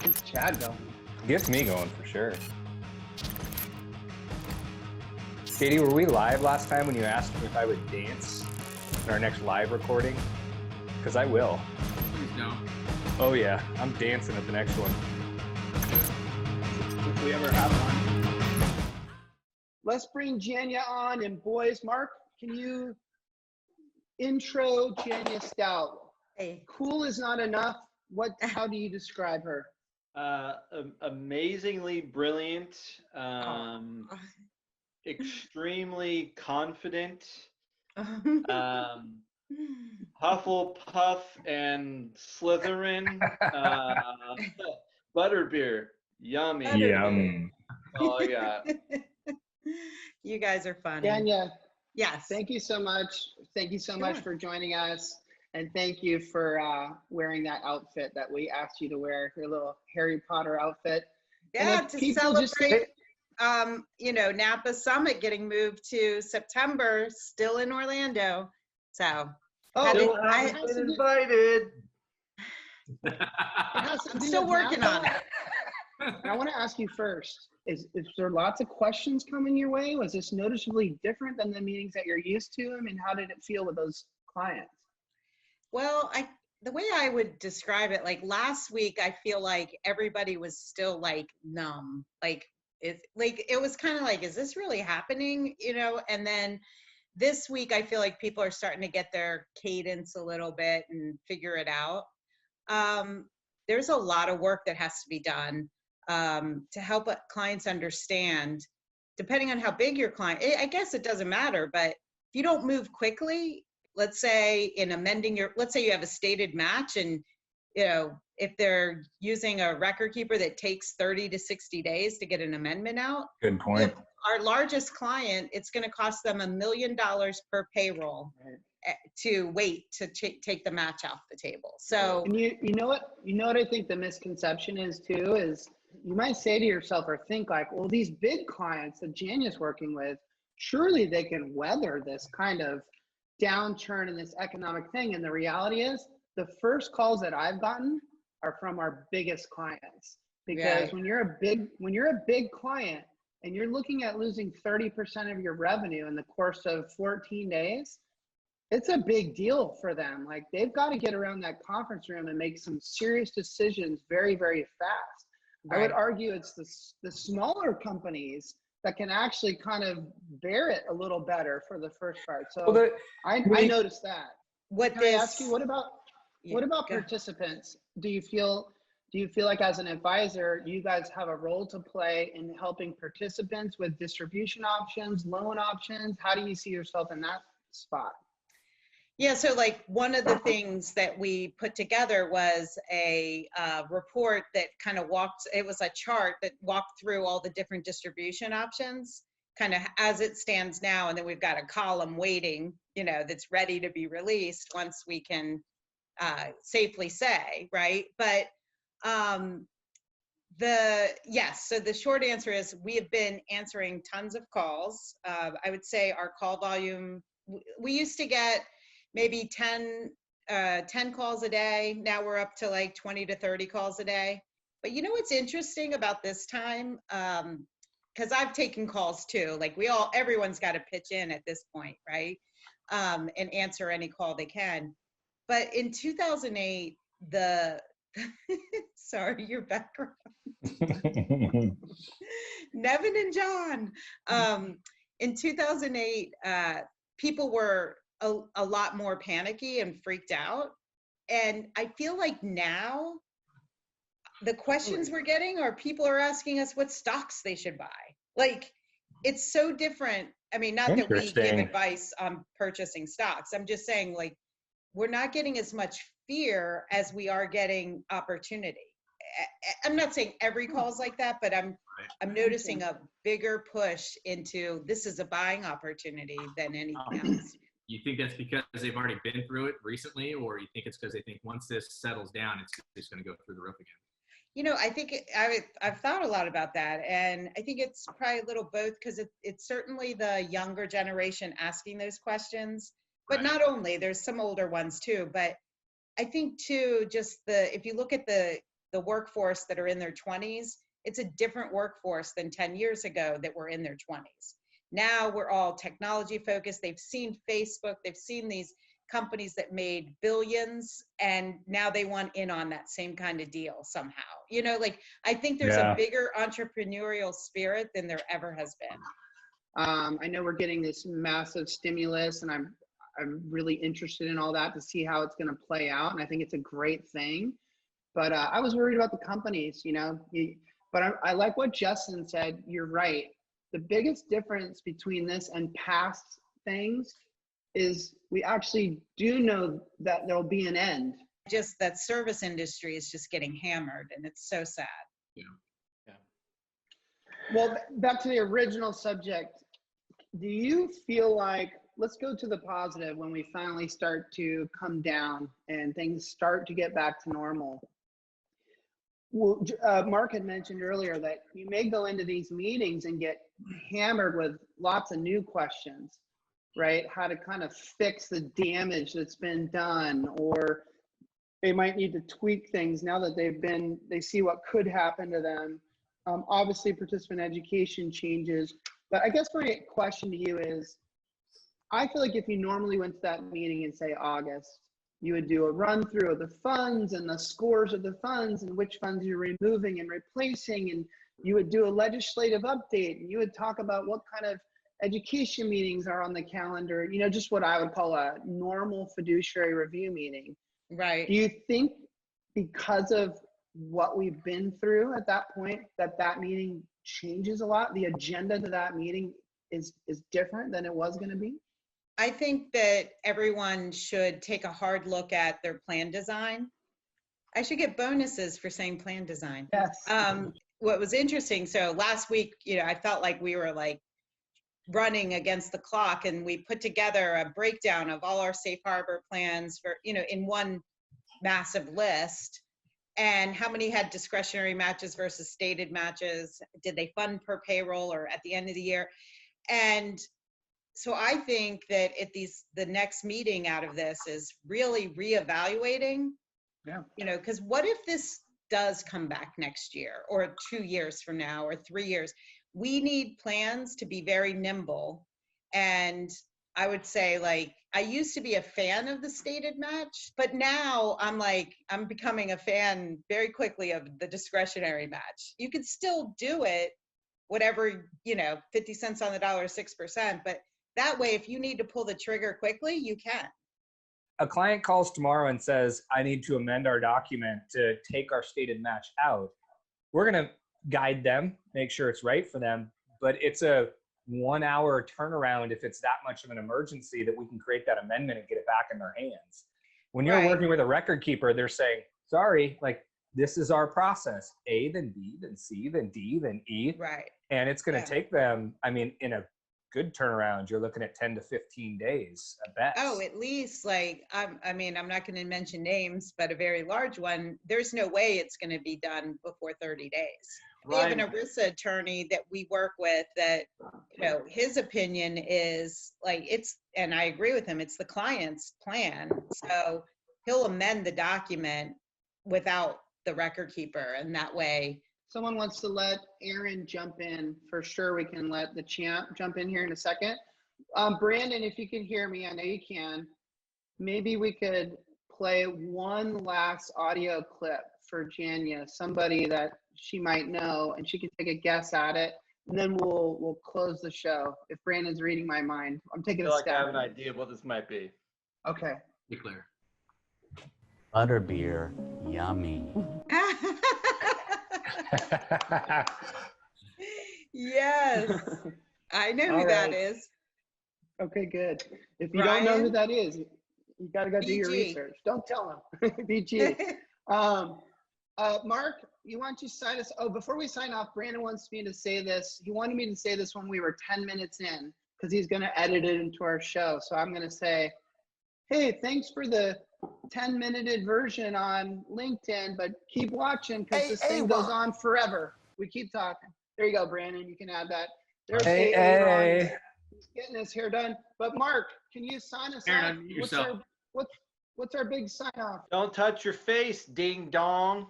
Gets Chad going. Gets me going for sure. JD, were we live last time when you asked me if I would dance in our next live recording? Because I will. Please don't. Oh yeah, I'm dancing at the next one. If we ever have one. Let's bring Jania on. And boys, Mark, can you intro Jania Stout? Hey. Cool is not enough. How do you describe her? Amazingly brilliant, extremely confident, Hufflepuff and Slytherin, butterbeer, yummy. Yum. That's all I got. You guys are funny. Jania, Yes. thank you so much. Thank you so much Sure. for joining us. And thank you for wearing that outfit that we asked you to wear, your little Harry Potter outfit. Yeah, if to people just celebrate, Napa Summit getting moved to September, still in Orlando. So, Still I haven't been invited. I'm still working on it. I want to ask you first, is there lots of questions coming your way? Was this noticeably different than the meetings that you're used to? I mean, how did it feel with those clients? Well, the way I would describe it, like last week, I feel like everybody was still like numb. It was kind of like, is this really happening? And then this week, I feel like people are starting to get their cadence a little bit and figure it out. There's a lot of work that has to be done to help clients understand, depending on how big your client, I guess it doesn't matter, but if you don't move quickly, let's say in amending let's say you have a stated match and, if they're using a record keeper that takes 30 to 60 days to get an amendment out. Good point. Our largest client, it's going to cost them $1 million per payroll to wait to take the match off the table. So, and you know what I think the misconception is too, is you might say to yourself or think like, well, these big clients that Jania's working with, surely they can weather this kind of downturn in this economic thing. And the reality is the first calls that I've gotten are from our biggest clients, because when you're a big client and you're looking at losing 30% of your revenue in the course of 14 days, it's a big deal for them. Like, they've got to get around that conference room and make some serious decisions very, very fast. Right. I would argue it's the smaller companies that can actually kind of bear it a little better for the first part. So I noticed that. Can I ask you, what about participants? Do you feel like as an advisor, you guys have a role to play in helping participants with distribution options, loan options? How do you see yourself in that spot? Yeah, so like one of the things that we put together was a report that kind of it was a chart that walked through all the different distribution options, kind of as it stands now. And then we've got a column waiting, that's ready to be released once we can safely say, right? But so the short answer is we have been answering tons of calls. I would say our call volume, we used to get maybe 10 calls a day. Now we're up to like 20 to 30 calls a day. But you know what's interesting about this time? Because I've taken calls too. Like everyone's got to pitch in at this point, right? And answer any call they can. But in 2008, sorry, your background. Nevin and John. In 2008, people were a lot more panicky and freaked out. And I feel like now the questions we're getting are people are asking us what stocks they should buy. Like, it's so different. I mean, not that we give advice on purchasing stocks. I'm just saying, like, we're not getting as much fear as we are getting opportunity. I'm not saying every call is like that, but I'm noticing a bigger push into this is a buying opportunity than anything else. You think that's because they've already been through it recently, or you think it's because they think once this settles down, it's just going to go through the roof again? I think I've thought a lot about that, and I think it's probably a little both, because it's certainly the younger generation asking those questions, but not only, there's some older ones too. But I think too, just if you look at the the workforce that are in their 20s, it's a different workforce than 10 years ago that were in their 20s. Now we're all technology focused. They've seen Facebook, they've seen these companies that made billions, and now they want in on that same kind of deal somehow. You know, like, I think there's a bigger entrepreneurial spirit than there ever has been. I know we're getting this massive stimulus, and I'm really interested in all that to see how it's going to play out. And I think it's a great thing. But I was worried about the companies, you know. But I like what Justin said. You're right. The biggest difference between this and past things is we actually do know that there'll be an end. Just that service industry is just getting hammered, and it's so sad. Yeah. Well, back to the original subject. Do you feel like, let's go to the positive, when we finally start to come down and things start to get back to normal? Well, Mark had mentioned earlier that you may go into these meetings and get hammered with lots of new questions, right? How to kind of fix the damage that's been done, or they might need to tweak things now that they see what could happen to them. Obviously, participant education changes. But I guess my question to you is, I feel like if you normally went to that meeting in, say, August, you would do a run through of the funds and the scores of the funds and which funds you're removing and replacing, and you would do a legislative update, and you would talk about what kind of education meetings are on the calendar, you know, just what I would call a normal fiduciary review meeting. Right. Do you think because of what we've been through at that point, that meeting changes a lot? The agenda to that meeting is different than it was going to be? I think that everyone should take a hard look at their plan design. I should get bonuses for saying plan design. Yes. What was interesting, so last week, you know, I felt like we were like running against the clock, and we put together a breakdown of all our safe harbor plans for, you know, in one massive list, and how many had discretionary matches versus stated matches. Did they fund per payroll or at the end of the year? And so I think that the next meeting out of this is really reevaluating, you know, because what if this does come back next year or 2 years from now or 3 years? We need plans to be very nimble. And I would say, like, I used to be a fan of the stated match, but now I'm becoming a fan very quickly of the discretionary match. You could still do it, whatever, you know, 50 cents on the dollar, 6%, but that way, if you need to pull the trigger quickly, you can. A client calls tomorrow and says, I need to amend our document to take our stated match out. We're going to guide them, make sure it's right for them, but it's a 1 hour turnaround if it's that much of an emergency that we can create that amendment and get it back in their hands. When you're working with a record keeper, they're saying, sorry, like, this is our process. A, then B, then C, then D, then E. Right. And it's going to take them, I mean, in a good turnaround, you're looking at 10 to 15 days at best. Oh, at least, like, I mean, I'm not going to mention names, but a very large one, there's no way it's going to be done before 30 days. We have an ERISA attorney that we work with that, you know, his opinion is like, and I agree with him, it's the client's plan. So he'll amend the document without the record keeper, and that way. Someone wants to let Aaron jump in. For sure, we can let the champ jump in here in a second. Brandon, if you can hear me, I know you can. Maybe we could play one last audio clip for Jania, somebody that she might know, and she can take a guess at it, and then we'll close the show. If Brandon's reading my mind, I'm taking a stab. I have an idea of what this might be. Okay. Be clear. Butterbeer, yummy. Yes, I know who that is. Okay, good. If you don't know who that is, you got to go do your research. Don't tell him. BG. Mark, you want to sign us? Oh, before we sign off, Brandon wants me to say this. He wanted me to say this when we were 10 minutes in, because he's going to edit it into our show. So I'm going to say, hey, thanks for the 10-minute version on LinkedIn, but keep watching because this thing goes on forever. We keep talking. There you go, Brandon. You can add that. There's hey. He's getting his hair done. But Mark, can you sign us Aaron, off? What's our big sign off? Don't touch your face, ding dong.